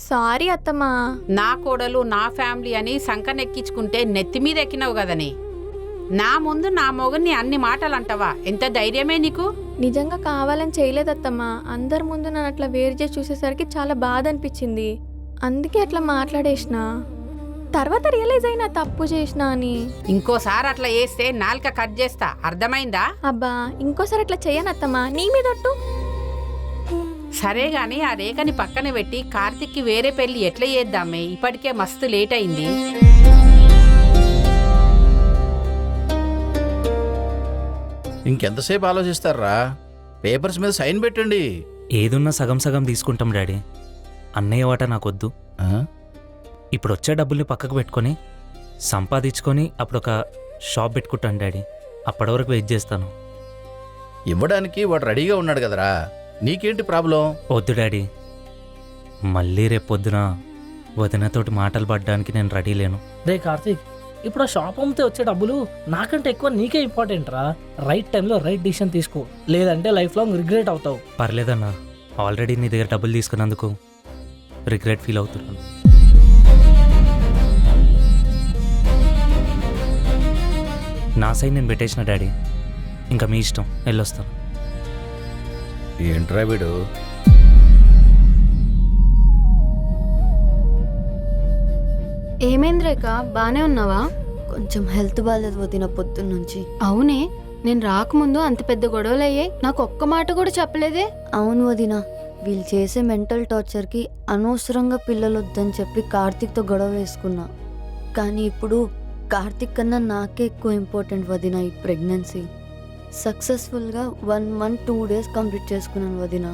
Sorry అత్తమ్మా. నా కోడలు నా ఫ్యామిలీ అని సంకనెక్కించుకుంటే నెత్తి మీద ఎక్కినావు కదని. నా ముందు నా మొగన్ని అన్ని మాటలు అంటావా? ఎంత ధైర్యమే నీకు? నిజంగా కావాలని చేయలేదత్తమ్మా. అందరి ముందు నన్ను అట్లా వేరు చేసి చూసేసరికి చాలా బాధ అనిపించింది. అందుకే అట్లా మాట్లాడేసిన. తర్వాత రియలైజ్ అయినా తప్పు చేసిన అని. ఇంకోసారి అట్లా వేస్తే నాలుక కట్ చేస్తా, అర్థమైందా? అబ్బా ఇంకోసారి అట్లా చేయనత్తమ్మా, నీ మీదొట్టు. సరే గాని ఆ రేఖని పక్కన పెట్టి కార్తిక్కి వేరే పెళ్లి ఎట్లా చేద్దామే? ఇప్పటికే మస్తు లేట్ అయింది. ఇంకెంతసేపు ఆలోచిస్తారా? పేపర్స్ మీద సైన్ పెట్టండి. ఏదున్నా సగం సగం తీసుకుంటాం డాడీ. అన్నయ్య వాట నాకొద్దు. ఇప్పుడు వచ్చే డబ్బుల్ని పక్కకు పెట్టుకొని సంపాదించుకొని అప్పుడు ఒక షాప్ పెట్టుకుంటాను డాడీ. అప్పటి వరకు వెయిట్ చేస్తాను. ఇవ్వడానికి వాడు రెడీగా ఉన్నాడు కదరా, నీకేంటి ప్రాబ్లం? వద్దు డాడీ, మళ్ళీ రేపు పొద్దున వదినతోటి మాటలు పడడానికి నేను రెడీ లేను. రే కార్తీక్, ఇప్పుడు ఆ షాప్ అమ్మితే వచ్చే డబ్బులు నాకంటే ఎక్కువ నీకే ఇంపార్టెంట్ రా. రైట్ టైంలో రైట్ డిసిషన్ తీసుకో, లేదంటే లైఫ్ లాంగ్ రిగ్రెట్ అవుతావు. పర్లేదన్నా, ఆల్రెడీ నీ దగ్గర డబ్బులు తీసుకున్నందుకు రిగ్రెట్ ఫీల్ అవుతున్నాను. నా సైడ్ నేను పెట్టేసిన డాడీ, ఇంకా మీ ఇష్టం, వెళ్ళొస్తాను. ఏంట్రా వీడు? ఏమైంది రేఖ, బానే ఉన్నావా? కొంచెం హెల్త్ బాగాలేదు వదిన పొద్దున్నుంచి. అవునే, నేను రాకముందు అంత పెద్ద గొడవలు అయ్యాయి, నాకు ఒక్క మాట కూడా చెప్పలేదే. అవును వదిన, వీళ్ళు చేసే మెంటల్ టార్చర్కి అనవసరంగా పిల్లలు వద్దని చెప్పి కార్తీక్తో గొడవ వేసుకున్నా. కానీ ఇప్పుడు కార్తీక్ కన్నా నాకే ఎక్కువ ఇంపార్టెంట్ వదిన ఈ ప్రెగ్నెన్సీ. సక్సెస్ఫుల్గా 1 month 2 days కంప్లీట్ చేసుకున్నాను వదిన.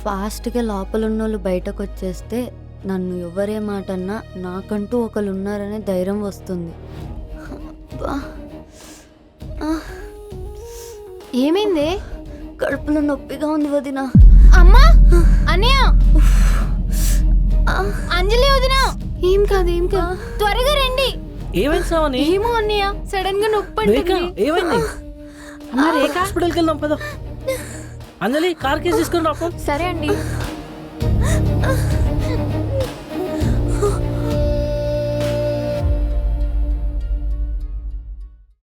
ఫాస్ట్గా లోపల ఉన్నోళ్ళు బయటకు వచ్చేస్తే నన్ను ఎవరే మాట అన్నా నాకంటూ ఒకళ్ళు ఉన్నారనే ధైర్యం వస్తుంది. ఏమైంది? కడుపులో నొప్పిగా ఉంది వదిన. అమ్మా, అన్నయ్య, అంజలి వదిన. ఏం కాదు, ఏం కాదు, త్వరగా రండి. ఏమైంది? ఏమో అన్నయ్య, సడన్ గా నొప్పి. ఏమైంది? హాస్పిటల్కి వెళ్దాం పద. అంజలి, కార్ కేసు తీసుకుని రాపో. సరే అండి.